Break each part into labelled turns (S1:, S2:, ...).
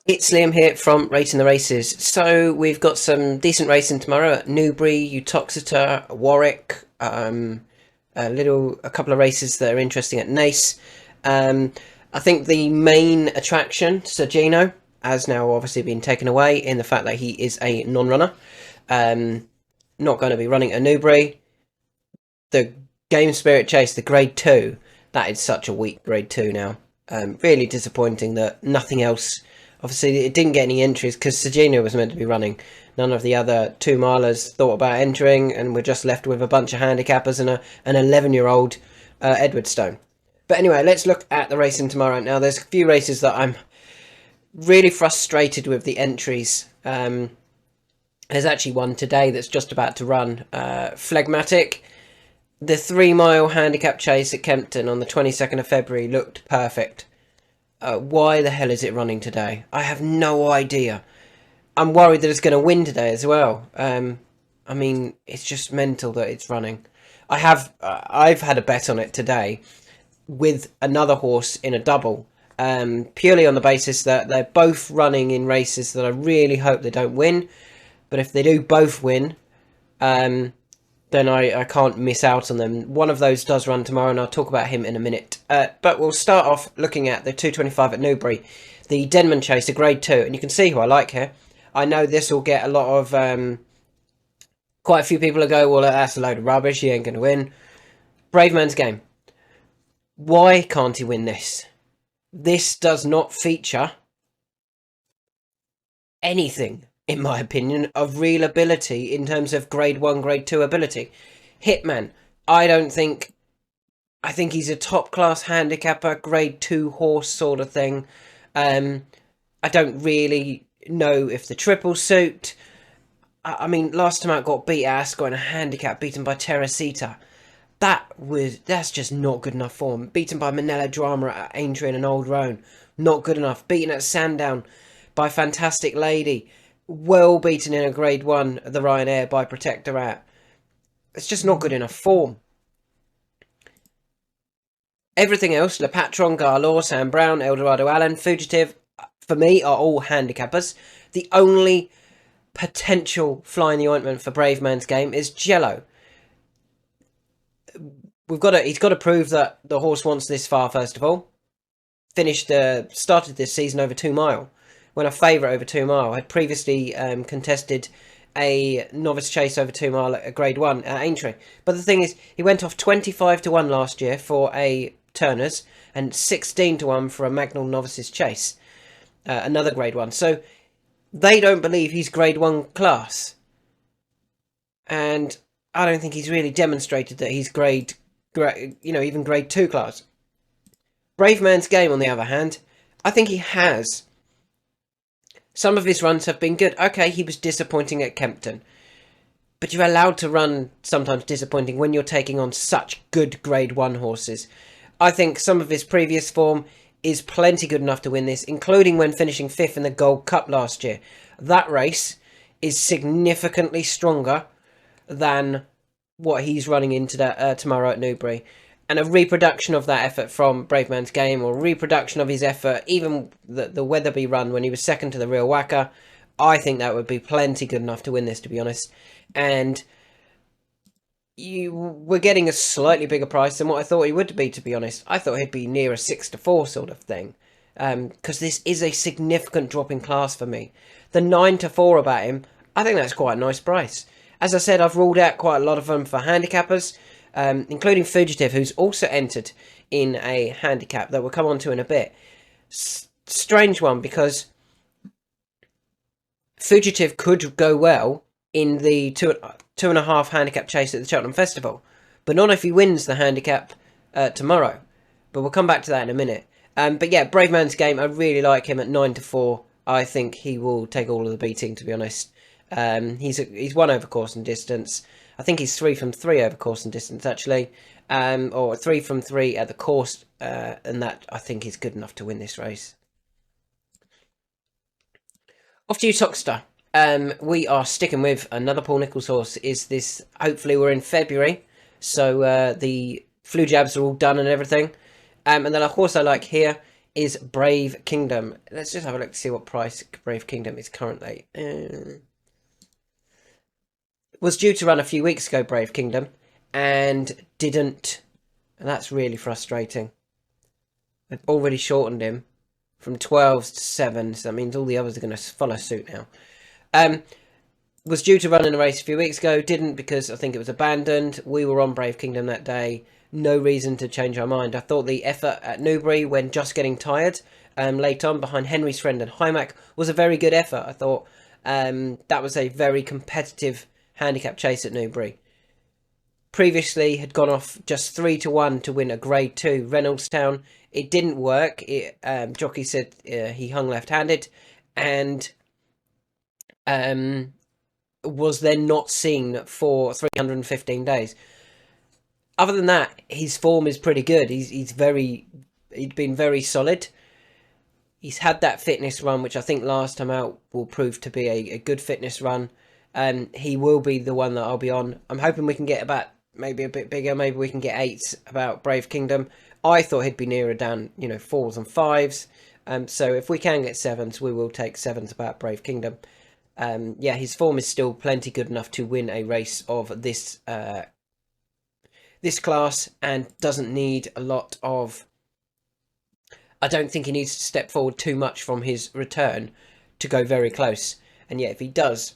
S1: It's Liam here from Rating the Races. So we've got some decent racing tomorrow at Newbury, Uttoxeter, Warwick. A couple of races that are interesting at Naas. Um, I think the main attraction, Sir Gino, has now obviously been taken away in the fact that he is a non-runner. Um, Not going to be running at Newbury. The Game Spirit Chase, the Grade 2, that is such a weak Grade 2 now. Really disappointing that nothing else. Obviously, it didn't get any entries because Sergino was meant to be running. None of the other 2-milers thought about entering, and we're just left with a bunch of handicappers and an 11-year-old Edward Stone. But anyway, let's look at the racing tomorrow. Now, there's a few races that I'm really frustrated with the entries. There's actually one today that's just about to run. Phlegmatic. The 3-mile handicap chase at Kempton on the 22nd of February looked perfect. Why the hell is it running today? I have no idea. I'm worried that it's going to win today as well. I mean, it's just mental that it's running. I've had a bet on it today with another horse in a double, purely on the basis that they're both running in races that I really hope they don't win. But if they do both win, then I can't miss out on them. One of those does run tomorrow, and I'll talk about him in a minute. But we'll start off looking at the 225 at Newbury, the Denman Chase, a Grade 2. And you can see who I like here. I know this will get a lot of... quite a few people will go, well, that's a load of rubbish, he ain't going to win. Brave Man's Game. Why can't he win this? This does not feature anything, in my opinion, of real ability in terms of Grade 1, Grade 2 ability. Hitman, I think he's a top-class handicapper, Grade 2 horse sort of thing. I don't really know if the triple suit... I mean, last time out got beat at Ascot in a handicap, beaten by Teresita. That's just not good enough form. Beaten by Manila Drama at Aintree in an Old Roan. Not good enough. Beaten at Sandown by Fantastic Lady. Well beaten in a Grade 1, the Ryanair, by Protectorat. It's just not good enough form. Everything else, Le Patron, Garlaw, Sam Brown, Eldorado Allen, Fugitive, for me, are all handicappers. The only potential fly in the ointment for Brave Man's Game is Jello. He's got to prove that the horse wants this far, first of all. Started this season over 2 mile. When a favourite over 2 mile. Had previously contested a novice chase over 2 mile at Grade 1 at Aintree. But the thing is, he went off 25-1 last year for a Turner's and 16-1 for a Magnal Novices Chase. Another Grade 1. So they don't believe he's Grade 1 class. And I don't think he's really demonstrated that he's even Grade 2 class. Brave Man's Game, on the other hand, I think he has. Some of his runs have been good. Okay, he was disappointing at Kempton. But you're allowed to run sometimes disappointing when you're taking on such good Grade 1 horses. I think some of his previous form is plenty good enough to win this, including when finishing 5th in the Gold Cup last year. That race is significantly stronger than what he's running into tomorrow at Newbury. And a reproduction of that effort from Brave Man's Game, or reproduction of his effort, even the Weatherby run when he was second to the Real Whacker, I think that would be plenty good enough to win this, to be honest. And we're getting a slightly bigger price than what I thought he would be, to be honest. I thought he'd be near a 6-4 sort of thing. Because this is a significant drop in class for me. The 9-4 about him, I think that's quite a nice price. As I said, I've ruled out quite a lot of them for handicappers. Including Fugitive, who's also entered in a handicap that we'll come on to in a bit. Strange one, because Fugitive could go well in the 2.5 handicap chase at the Cheltenham Festival, but not if he wins the handicap tomorrow. But we'll come back to that in a minute. But yeah, Brave Man's Game, I really like him at 9-4. I think he will take all of the beating, to be honest. He's won over course and distance. I think he's 3 from 3 over course and distance, actually. Or 3 from 3 at the course. And that, I think, is good enough to win this race. Off to Uttoxeter. We are sticking with another Paul Nicholls horse. Hopefully we're in February. So the flu jabs are all done and everything. And then a horse I like here is Brave Kingdom. Let's just have a look to see what price Brave Kingdom is currently. Was due to run a few weeks ago, Brave Kingdom, and didn't. And that's really frustrating. They've already shortened him from 12s to 7s. So that means all the others are going to follow suit now. Was due to run in a race a few weeks ago. Didn't, because I think it was abandoned. We were on Brave Kingdom that day. No reason to change our mind. I thought the effort at Newbury, when just getting tired, late on behind Henry's Friend and Hymac, was a very good effort. I thought that was a very competitive handicap chase at Newbury. Previously had gone off just 3-1 to win a Grade 2 Reynoldstown. It didn't work. Jockey said he hung left-handed, and was then not seen for 315 days. Other than that, his form is pretty good. He'd been very solid. He's had that fitness run, which I think last time out will prove to be a good fitness run. He will be the one that I'll be on. I'm hoping we can get about maybe a bit bigger. Maybe we can get 8s about Brave Kingdom. I thought he'd be nearer down, 4s and 5s. So if we can get 7s, we will take 7s about Brave Kingdom. His form is still plenty good enough to win a race of this class, and doesn't need a lot of... I don't think he needs to step forward too much from his return to go very close. And yet, if he does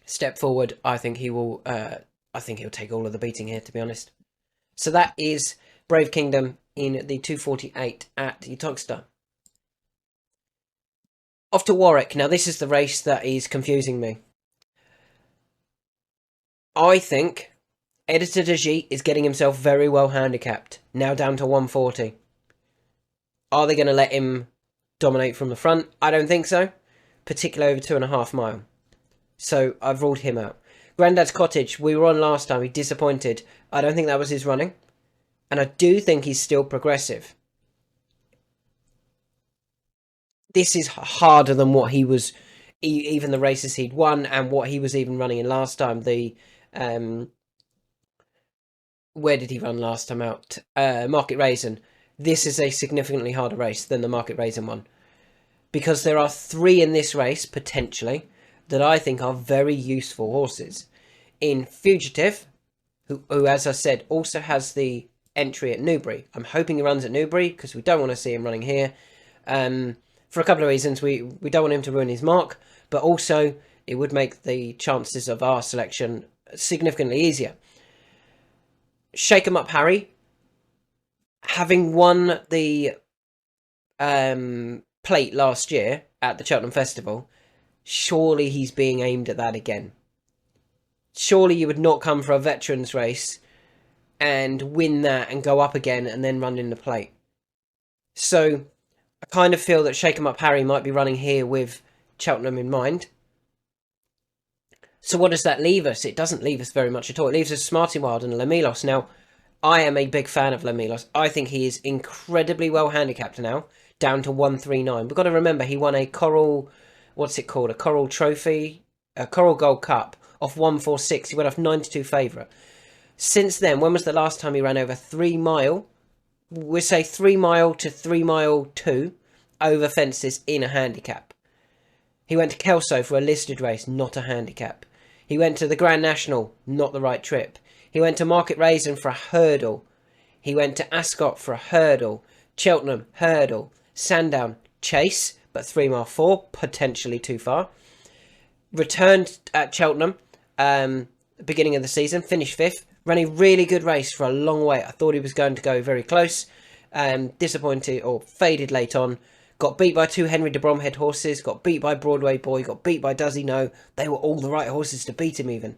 S1: step forward, I think he will. I think he'll take all of the beating here, to be honest. So that is Brave Kingdom in the 248 at Uttoxeter. Off to Warwick. Now, this is the race that is confusing me. I think Editor de G is getting himself very well handicapped. Now down to 140. Are they going to let him dominate from the front? I don't think so. Particularly over 2.5 mile. So I've ruled him out. Grandad's Cottage, we were on last time. He disappointed. I don't think that was his running. And I do think he's still progressive. This is harder than what he was, even the races he'd won, and what he was even running in last time. Where did he run last time out? Market Raisin. This is a significantly harder race than the Market Raisin one. Because there are 3 in this race, potentially, that I think are very useful horses. In Fugitive, who as I said, also has the entry at Newbury. I'm hoping he runs at Newbury, because we don't want to see him running here. For a couple of reasons. We don't want him to ruin his mark, but also it would make the chances of our selection significantly easier. Shake 'em Up Harry, having won the plate last year at the Cheltenham Festival, surely he's being aimed at that again. Surely you would not come for a veterans race and win that and go up again and then run in the plate. So I kind of feel that Shake 'em Up Harry might be running here with Cheltenham in mind. So what does that leave us? It doesn't leave us very much at all. It leaves us Smarty Wild and Lamilos. Now, I am a big fan of Lamilos. I think he is incredibly well handicapped now, down to 139. We've got to remember he won a Coral, what's it called? A Coral Trophy, a Coral Gold Cup off 146. He went off 92 favourite. Since then, when was the last time he ran over 3 mile? We'll say 3 mile to 3 mile 2 over fences in a handicap. He went to Kelso for a listed race, not a handicap. He went to the Grand National, not the right trip. He went to Market Raisin for a hurdle. He went to Ascot for a hurdle. Cheltenham, hurdle. Sandown, chase, but 3 mile 4, potentially too far. Returned at Cheltenham, beginning of the season, finished 5th. Ran a really good race for a long way. I thought he was going to go very close. Disappointed or faded late on. Got beat by 2 Henry de Bromhead horses. Got beat by Broadway Boy. Got beat by Does He Know. They were all the right horses to beat him even.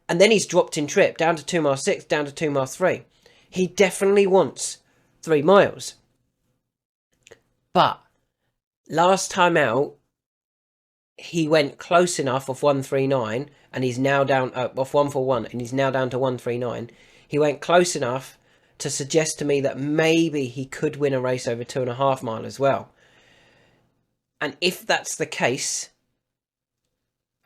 S1: And then he's dropped in trip. Down to 2 mile 6. Down to 2 mile 3. He definitely wants 3 miles. But last time out, he went close enough off 139. And he's now down off 141. And he's now down to 139. He went close enough to suggest to me that maybe he could win a race over 2.5 mile as well. And if that's the case,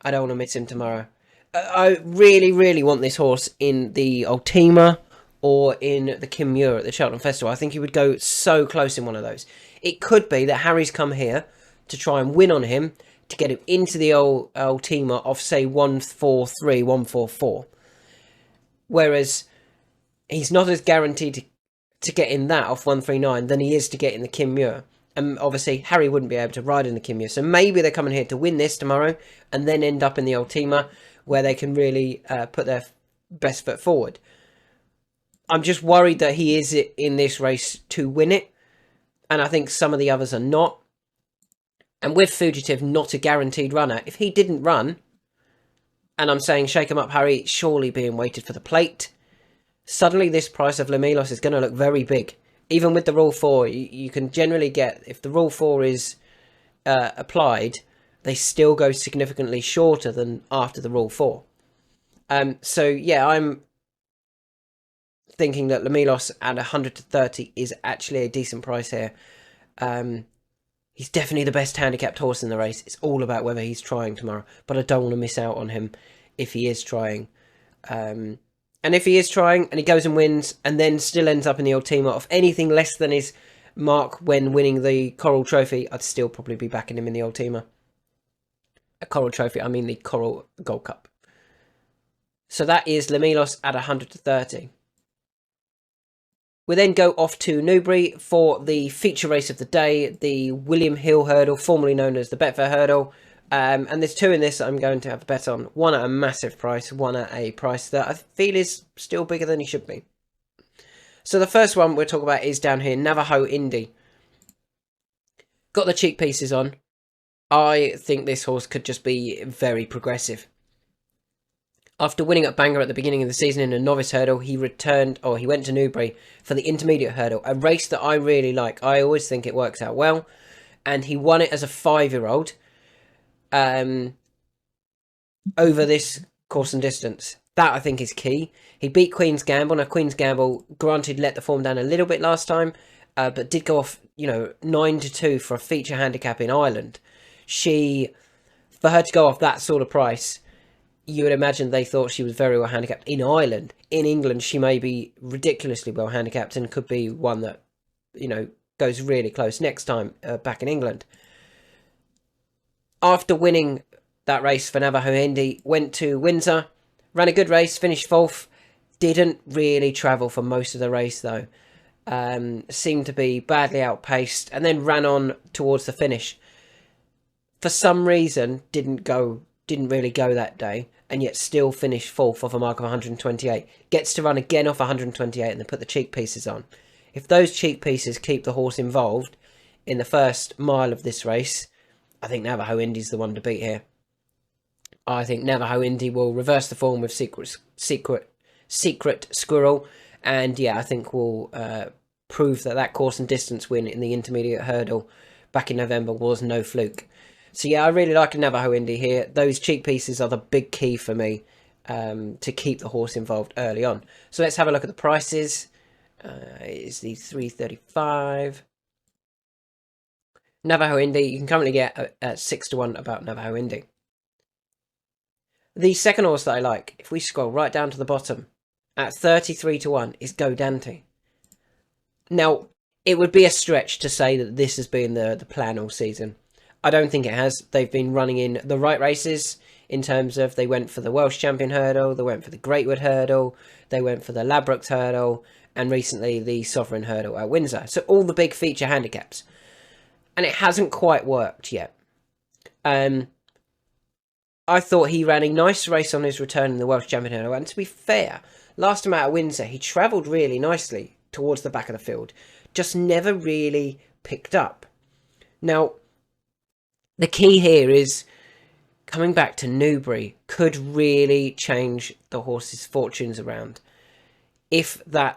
S1: I don't want to miss him tomorrow. I really, really want this horse in the Ultima or in the Kim Muir at the Cheltenham Festival. I think he would go so close in one of those. It could be that Harry's come here to try and win on him, to get him into the old teamer of, say, 143, 144. Whereas he's not as guaranteed to get in that off 139 than he is to get in the Kim Muir. And obviously, Harry wouldn't be able to ride in the Kim Muir. So maybe they're coming here to win this tomorrow and then end up in the old teamer where they can really put their best foot forward. I'm just worried that he is in this race to win it. And I think some of the others are not. And with Fugitive not a guaranteed runner, if he didn't run, and I'm saying shake him up, Harry, surely being weighted for the plate, suddenly this price of Lamilos is going to look very big. Even with the Rule 4, you can generally get, if the Rule 4 is applied, they still go significantly shorter than after the Rule 4. So, yeah, I'm thinking that Lamilos at 100 to 30 is actually a decent price here. He's definitely the best handicapped horse in the race. It's all about whether he's trying tomorrow. But I don't want to miss out on him if he is trying. And if he is trying and he goes and wins and then still ends up in the old teamer of anything less than his mark when winning the Coral Trophy, I'd still probably be backing him in the old teamer. A Coral Trophy, I mean the Coral Gold Cup. So that is Lamilos at 100 to 30. We then go off to Newbury for the feature race of the day, the William Hill Hurdle, formerly known as the Betfair Hurdle. And there's two in this that I'm going to have a bet on. One at a massive price, one at a price that I feel is still bigger than he should be. So the first one we'll talk about is down here, Navajo Indy. Got the cheek pieces on. I think this horse could just be very progressive. After winning at Bangor at the beginning of the season in a novice hurdle, he went to Newbury for the intermediate hurdle, a race that I really like. I always think it works out well. And he won it as a 5-year-old over this course and distance. That, I think, is key. He beat Queen's Gamble. Now, Queen's Gamble, granted, let the form down a little bit last time, but did go off, 9 to 2 for a feature handicap in Ireland. For her to go off that sort of price, you would imagine they thought she was very well handicapped in Ireland. In England, she may be ridiculously well handicapped and could be one that, goes really close next time back in England. After winning that race for Navajo Indy, went to Windsor, ran a good race, finished 4th, didn't really travel for most of the race though. Seemed to be badly outpaced and then ran on towards the finish. For some reason, didn't really go that day, and yet still finished 4th off a mark of 128. Gets to run again off 128 and then put the cheek pieces on. If those cheek pieces keep the horse involved in the first mile of this race, I think Navajo Indy's the one to beat here. I think Navajo Indy will reverse the form with Secret Squirrel, and yeah, I think will prove that course and distance win in the intermediate hurdle back in November was no fluke. So yeah, I really like a Navajo Indy here. Those cheek pieces are the big key for me to keep the horse involved early on. So let's have a look at the prices. It's the 335. Navajo Indy, you can currently get at 6 to 1 about Navajo Indy. The second horse that I like, if we scroll right down to the bottom, at 33 to 1 is Go Dante. Now, it would be a stretch to say that this has been the plan all season. I don't think it has. They've been running in the right races in terms of they went for the Welsh Champion Hurdle, they went for the Greatwood Hurdle, they went for the Ladbrokes Hurdle, and recently the Sovereign Hurdle at Windsor. So all the big feature handicaps. And it hasn't quite worked yet. I thought he ran a nice race on his return in the Welsh Champion Hurdle, and to be fair, last time out at Windsor, he travelled really nicely towards the back of the field, just never really picked up. Now, the key here is coming back to Newbury could really change the horse's fortunes around. If the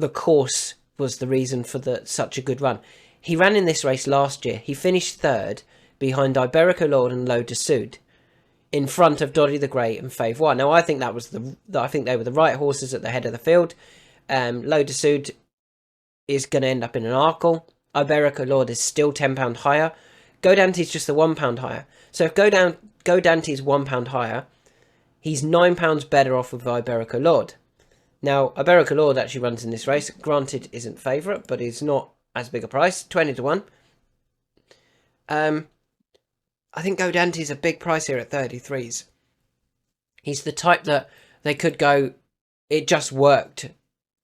S1: course was the reason for such a good run. He ran in this race last year. He finished 3rd behind Iberico Lord and Lo de Sud, in front of Doddy the Great and Fave One. Now, I think that was I think they were the right horses at the head of the field. Lo de Sud is going to end up in an Arkle. Iberico Lord is still £10 higher. Go Dante's just the £1 higher. So if Go Dante's £1 higher, he's £9 better off with Iberico Lord. Now, Iberica Lord actually runs in this race. Granted, isn't favourite, but is not as big a price, 20 to 1. I think Godante's a big price here at 33s. He's the type that they could go, it just worked,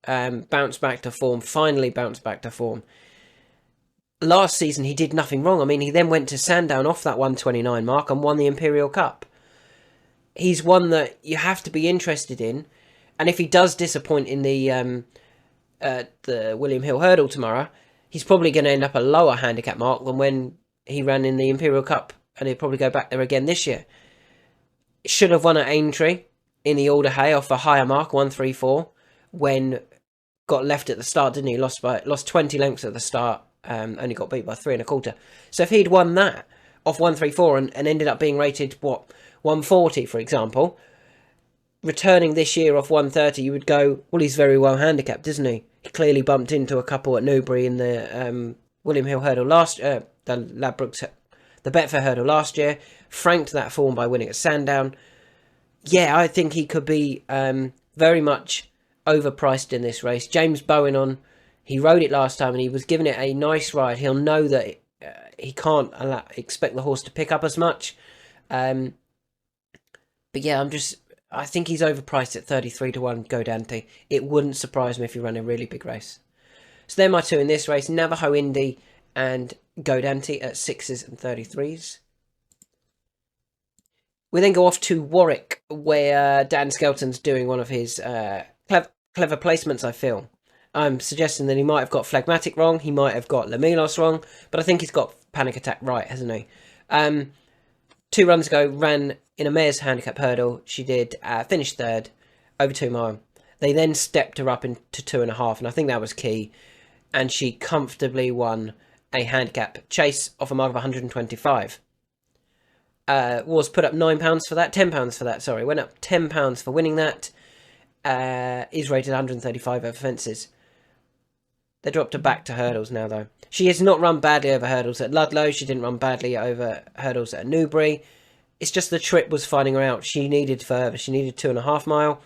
S1: bounce back to form, finally bounce back to form. Last season, he did nothing wrong. I mean, he then went to Sandown off that 129 mark and won the Imperial Cup. He's one that you have to be interested in. And if he does disappoint in the William Hill Hurdle tomorrow, he's probably going to end up a lower handicap mark than when he ran in the Imperial Cup. And he'll probably go back there again this year. Should have won at Aintree in the Alder Hay off a higher mark, 134, when got left at the start, didn't he? Lost 20 lengths at the start. Only got beat by 3 1/4. So if he'd won that off 134 and ended up being rated, 140, for example, returning this year off 130, you would go, well, he's very well handicapped, isn't he? He clearly bumped into a couple at Newbury in the William Hill Hurdle the Ladbrokes, the Betfair Hurdle last year, franked that form by winning at Sandown. Yeah, I think he could be very much overpriced in this race. James Bowen he rode it last time and he was giving it a nice ride. He'll know that he can't expect the horse to pick up as much. But yeah, I think he's overpriced at 33 to 1, Godante. It wouldn't surprise me if he ran a really big race. So they're my two in this race, Navajo Indy and Godante at 6s and 33s. We then go off to Warwick, where Dan Skelton's doing one of his clever placements, I feel. I'm suggesting that he might have got Phlegmatic wrong, he might have got Lamilos wrong, but I think he's got Panic Attack right, hasn't he? 2 runs ago, ran in a mare's handicap hurdle. She did finish 3rd, over 2 mile. They then stepped her up into 2.5, and I think that was key. And she comfortably won a handicap chase off a mark of 125. Was put up £9 for that, £10 for that, sorry. Went up £10 for winning that. Is rated 135 over fences. They dropped her back to hurdles now, though. She has not run badly over hurdles at Ludlow. She didn't run badly over hurdles at Newbury. It's just the trip was finding her out. She needed further. She needed 2.5 mile.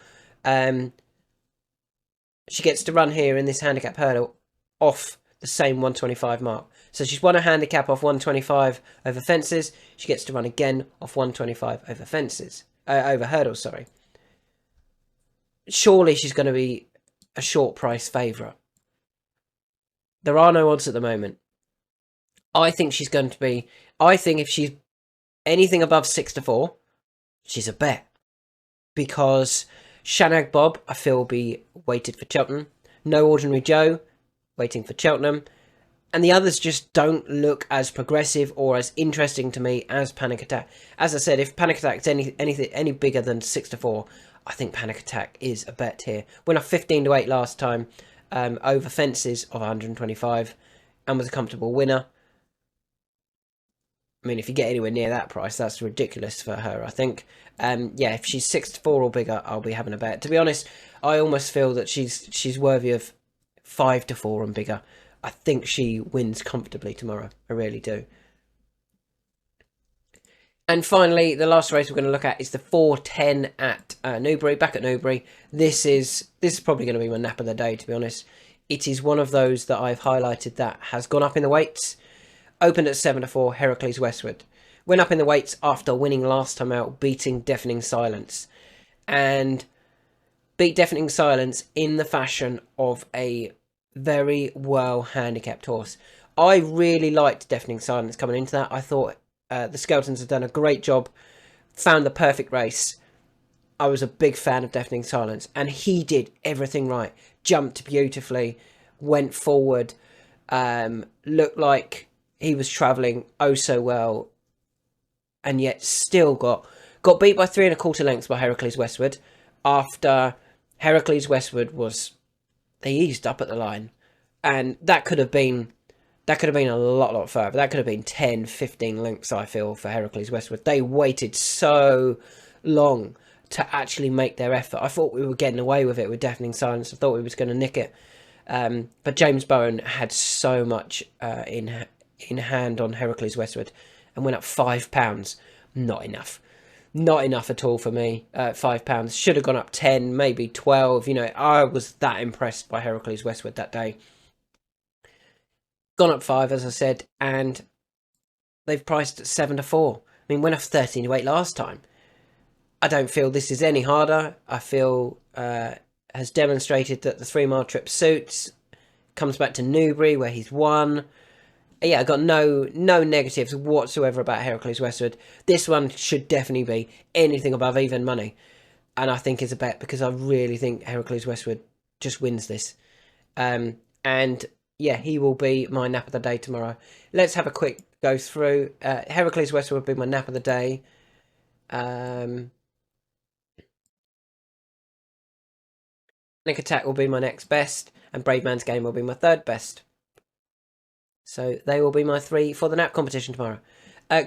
S1: She gets to run here in this handicap hurdle off the same 125 mark. So she's won a handicap off 125 over fences. She gets to run again off 125 over fences. Over hurdles, sorry. Surely she's going to be a short price favourite. There are no odds at the moment. I think she's going to be... I think if she's anything above 6 to 4, she's a bet. Because Shanag Bob, I feel, will be weighted for Cheltenham. No Ordinary Joe, waiting for Cheltenham. And the others just don't look as progressive or as interesting to me as Panic Attack. As I said, if Panic Attack's any bigger than 6 to 4, I think Panic Attack is a bet here. Went off 15 to 8 last time, over fences of 125, and was a comfortable winner. I mean, if you get anywhere near that price, that's ridiculous for her, I think. Yeah, if she's 6 to 4 or bigger, I'll be having a bet. To be honest, I almost feel that she's worthy of 5 to 4 and bigger. I think she wins comfortably tomorrow. I really do. And finally, the last race we're going to look at is the 4:10 at Newbury, back at Newbury. This is probably going to be my nap of the day, to be honest. It is one of those that I've highlighted that has gone up in the weights. Opened at 7 to 4, Heracles Westward. Went up in the weights after winning last time out, beating Deafening Silence. And beat Deafening Silence in the fashion of a very well handicapped horse. I really liked Deafening Silence coming into that. I thought the Skeltons had done a great job, found the perfect race. I was a big fan of Deafening Silence, and he did everything right. Jumped beautifully, went forward, looked like he was travelling oh so well, and yet still got beat by 3 1/4 lengths by Heracles Westward. After Heracles Westward they eased up at the line, and that could have been a lot further. That could have been 10, 15 lengths, I feel, for Heracles Westward. They waited so long to actually make their effort. I thought we were getting away with it with Deafening Silence. I thought we was going to nick it. But James Bowen had so much in hand on Heracles Westward and went up £5. Not enough. Not enough at all for me. £5 should have gone up 10, maybe 12. You know, I was that impressed by Heracles Westwood that day. Gone up 5, as I said, and they've priced at 7 to 4. I mean, went off 13 to 8 last time. I don't feel this is any harder. I feel has demonstrated that the 3 mile trip suits. Comes back to Newbury where he's won. Yeah, I got no negatives whatsoever about Heracles Westwood. This one should definitely be anything above even money, and I think it's a bet because I really think Heracles Westwood just wins this. And yeah, he will be my nap of the day tomorrow. Let's have a quick go through. Heracles Westwood will be my nap of the day. Panic Attack will be my next best, and Brave Man's Game will be my third best. So they will be my 3 for the nap competition tomorrow.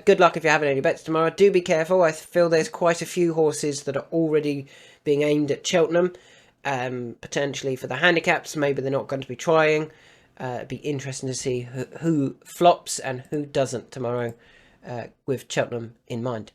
S1: Good luck if you're having any bets tomorrow. Do be careful. I feel there's quite a few horses that are already being aimed at Cheltenham, potentially for the handicaps. Maybe they're not going to be trying. It'd be interesting to see who flops and who doesn't tomorrow, with Cheltenham in mind.